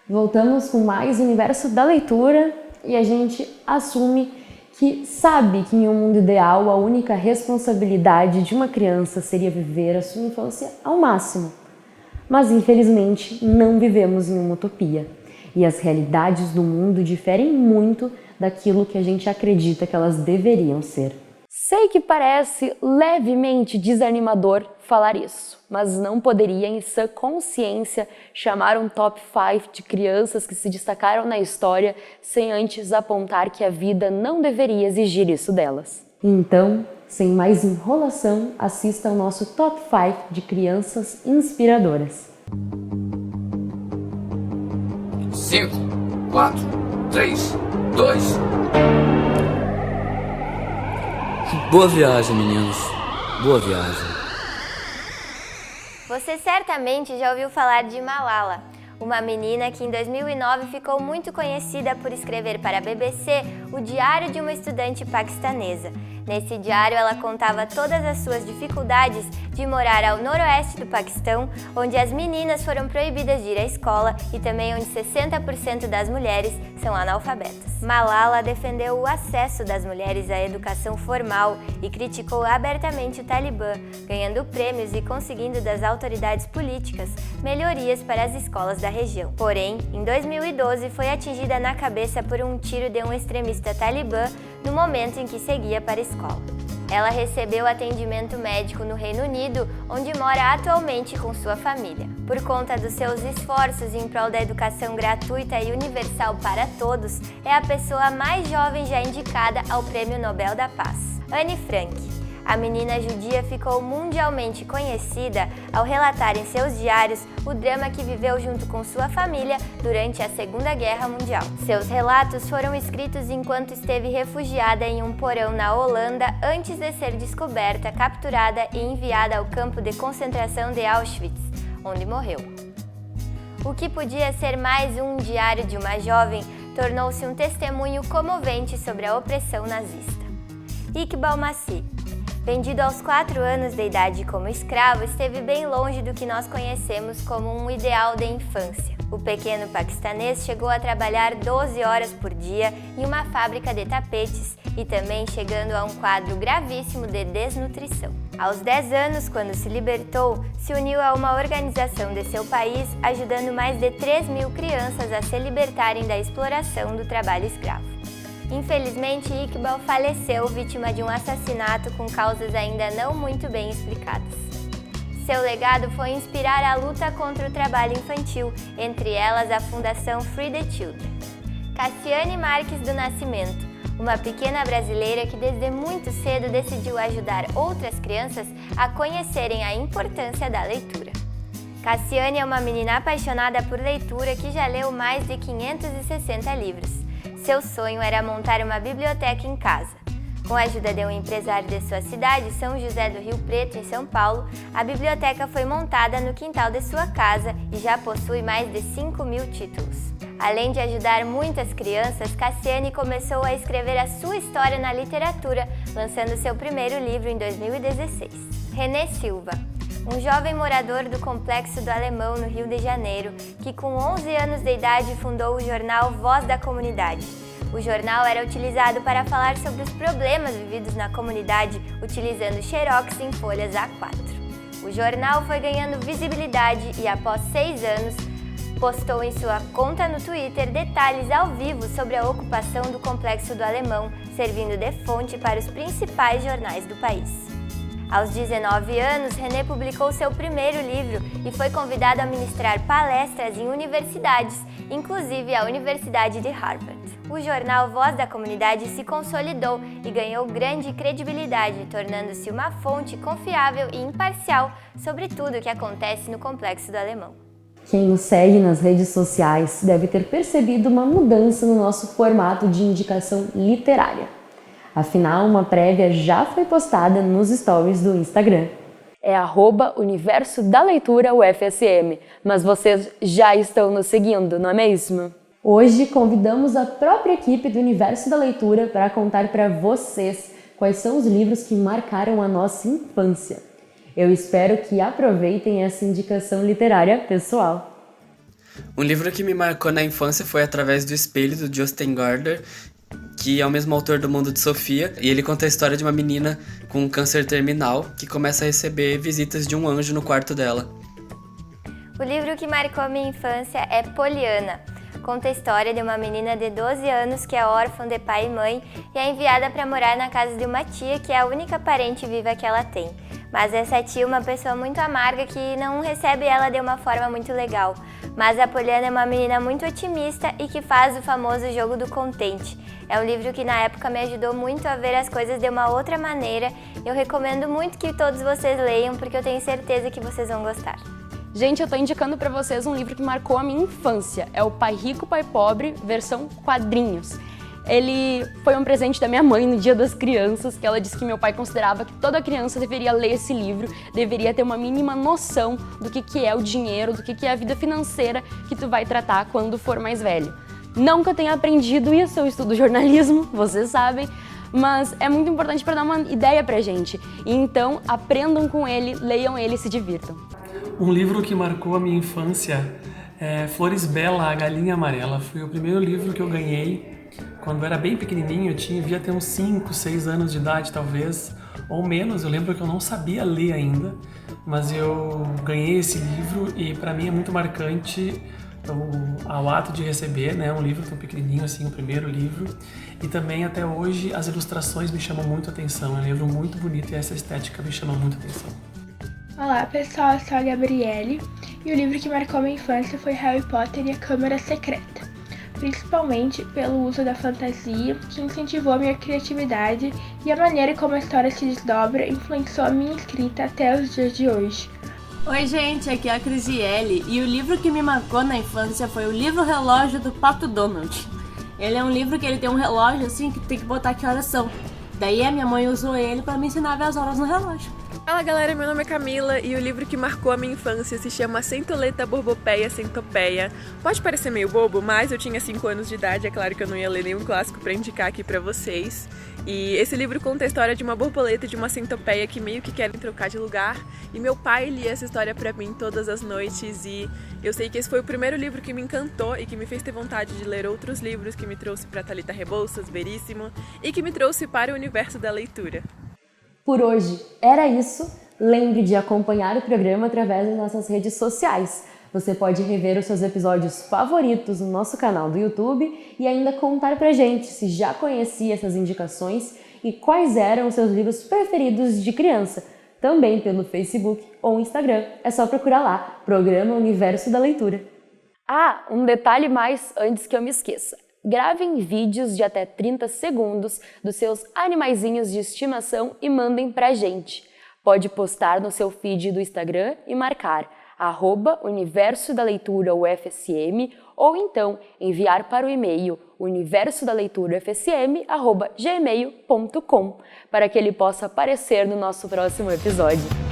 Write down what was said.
Voltamos com mais Universo da Leitura e a gente assume que sabe que em um mundo ideal a única responsabilidade de uma criança seria viver a sua infância ao máximo. Mas infelizmente não vivemos em uma utopia e as realidades do mundo diferem muito daquilo que a gente acredita que elas deveriam ser. Sei que parece levemente desanimador falar isso, mas não poderia em sã consciência chamar um top 5 de crianças que se destacaram na história sem antes apontar que a vida não deveria exigir isso delas. Então, sem mais enrolação, assista ao nosso top 5 de crianças inspiradoras. 5, 4, 3, 2... Boa viagem, meninos. Boa viagem. Você certamente já ouviu falar de Malala, uma menina que em 2009 ficou muito conhecida por escrever para a BBC o diário de uma estudante paquistanesa. Nesse diário, ela contava todas as suas dificuldades de morar ao noroeste do Paquistão, onde as meninas foram proibidas de ir à escola e também onde 60% das mulheres são analfabetas. Malala defendeu o acesso das mulheres à educação formal e criticou abertamente o Talibã, ganhando prêmios e conseguindo das autoridades políticas melhorias para as escolas da região. Porém, em 2012 foi atingida na cabeça por um tiro de um extremista talibã no momento em que seguia para a escola. Ela recebeu atendimento médico no Reino Unido, onde mora atualmente com sua família. Por conta dos seus esforços em prol da educação gratuita e universal para todos, é a pessoa mais jovem já indicada ao Prêmio Nobel da Paz. Anne Frank. A menina judia ficou mundialmente conhecida ao relatar em seus diários o drama que viveu junto com sua família durante a Segunda Guerra Mundial. Seus relatos foram escritos enquanto esteve refugiada em um porão na Holanda antes de ser descoberta, capturada e enviada ao campo de concentração de Auschwitz, onde morreu. O que podia ser mais um diário de uma jovem tornou-se um testemunho comovente sobre a opressão nazista. Iqbal Masih. Vendido aos 4 anos de idade como escravo, esteve bem longe do que nós conhecemos como um ideal de infância. O pequeno paquistanês chegou a trabalhar 12 horas por dia em uma fábrica de tapetes e também chegando a um quadro gravíssimo de desnutrição. Aos 10 anos, quando se libertou, se uniu a uma organização de seu país, ajudando mais de 3.000 crianças a se libertarem da exploração do trabalho escravo. Infelizmente, Iqbal faleceu vítima de um assassinato com causas ainda não muito bem explicadas. Seu legado foi inspirar a luta contra o trabalho infantil, entre elas a Fundação Free the Children. Cassiane Marques do Nascimento, uma pequena brasileira que desde muito cedo decidiu ajudar outras crianças a conhecerem a importância da leitura. Cassiane é uma menina apaixonada por leitura que já leu mais de 560 livros. Seu sonho era montar uma biblioteca em casa. Com a ajuda de um empresário de sua cidade, São José do Rio Preto, em São Paulo, a biblioteca foi montada no quintal de sua casa e já possui mais de 5.000 títulos. Além de ajudar muitas crianças, Cassiane começou a escrever a sua história na literatura, lançando seu primeiro livro em 2016. René Silva. Um jovem morador do Complexo do Alemão, no Rio de Janeiro, que com 11 anos de idade fundou o jornal Voz da Comunidade. O jornal era utilizado para falar sobre os problemas vividos na comunidade, utilizando xerox em folhas A4. O jornal foi ganhando visibilidade e, após 6 anos, postou em sua conta no Twitter detalhes ao vivo sobre a ocupação do Complexo do Alemão, servindo de fonte para os principais jornais do país. Aos 19 anos, René publicou seu primeiro livro e foi convidado a ministrar palestras em universidades, inclusive a Universidade de Harvard. O jornal Voz da Comunidade se consolidou e ganhou grande credibilidade, tornando-se uma fonte confiável e imparcial sobre tudo o que acontece no Complexo do Alemão. Quem nos segue nas redes sociais deve ter percebido uma mudança no nosso formato de indicação literária. Afinal, uma prévia já foi postada nos stories do Instagram. É @Universo da Leitura UFSM, mas vocês já estão nos seguindo, não é mesmo? Hoje convidamos a própria equipe do Universo da Leitura para contar para vocês quais são os livros que marcaram a nossa infância. Eu espero que aproveitem essa indicação literária pessoal. Um livro que me marcou na infância foi Através do Espelho, do Justin Gardner, que é o mesmo autor do Mundo de Sofia, e ele conta a história de uma menina com um câncer terminal que começa a receber visitas de um anjo no quarto dela. O livro que marcou a minha infância é Poliana. Conta a história de uma menina de 12 anos que é órfã de pai e mãe e é enviada para morar na casa de uma tia que é a única parente viva que ela tem. Mas essa tia é uma pessoa muito amarga que não recebe ela de uma forma muito legal. Mas a Poliana é uma menina muito otimista e que faz o famoso jogo do contente. É um livro que na época me ajudou muito a ver as coisas de uma outra maneira. Eu recomendo muito que todos vocês leiam porque eu tenho certeza que vocês vão gostar. Gente, eu tô indicando pra vocês um livro que marcou a minha infância. É o Pai Rico, Pai Pobre, versão quadrinhos. Ele foi um presente da minha mãe no Dia das Crianças, que ela disse que meu pai considerava que toda criança deveria ler esse livro, deveria ter uma mínima noção do que é o dinheiro, do que é a vida financeira que tu vai tratar quando for mais velho. Não que eu tenha aprendido isso, eu estudo jornalismo, vocês sabem, mas é muito importante para dar uma ideia pra gente. E então, aprendam com ele, leiam ele e se divirtam. Um livro que marcou a minha infância é Flores Bela, A Galinha Amarela. Foi o primeiro livro que eu ganhei quando eu era bem pequenininho. Eu devia ter uns 5, 6 anos de idade, talvez, ou menos. Eu lembro que eu não sabia ler ainda, mas eu ganhei esse livro e para mim é muito marcante ao ato de receber, né, um livro tão pequenininho assim, o primeiro livro. E também até hoje as ilustrações me chamam muito a atenção. É um livro muito bonito e essa estética me chama muito a atenção. Olá pessoal, eu sou a Gabriele e o livro que marcou minha infância foi Harry Potter e a Câmara Secreta, principalmente pelo uso da fantasia, que incentivou a minha criatividade e a maneira como a história se desdobra influenciou a minha escrita até os dias de hoje. Oi gente, aqui é a Crisiele e o livro que me marcou na infância foi o livro Relógio do Pato Donald. Ele é um livro que ele tem um relógio assim que tem que botar que horas são. Daí a minha mãe usou ele para me ensinar a ver as horas no relógio. Fala galera, meu nome é Camila e o livro que marcou a minha infância se chama Centoleta Borbopeia Centopeia. Pode parecer meio bobo, mas eu tinha 5 anos de idade, é claro que eu não ia ler nenhum clássico para indicar aqui pra vocês. E esse livro conta a história de uma borboleta e de uma centopeia que meio que querem trocar de lugar. E meu pai lia essa história pra mim todas as noites e eu sei que esse foi o primeiro livro que me encantou e que me fez ter vontade de ler outros livros, que me trouxe pra Thalita Rebouças, Veríssimo, e que me trouxe para o universo da leitura. Por hoje era isso. Lembre de acompanhar o programa através das nossas redes sociais. Você pode rever os seus episódios favoritos no nosso canal do YouTube e ainda contar pra gente se já conhecia essas indicações e quais eram os seus livros preferidos de criança, também pelo Facebook ou Instagram. É só procurar lá, Programa Universo da Leitura. Ah, um detalhe mais antes que eu me esqueça. Gravem vídeos de até 30 segundos dos seus animaizinhos de estimação e mandem pra gente. Pode postar no seu feed do Instagram e marcar @Universo da Leitura UFSM ou então enviar para o e-mail universodaleiturafsm@gmail.com para que ele possa aparecer no nosso próximo episódio.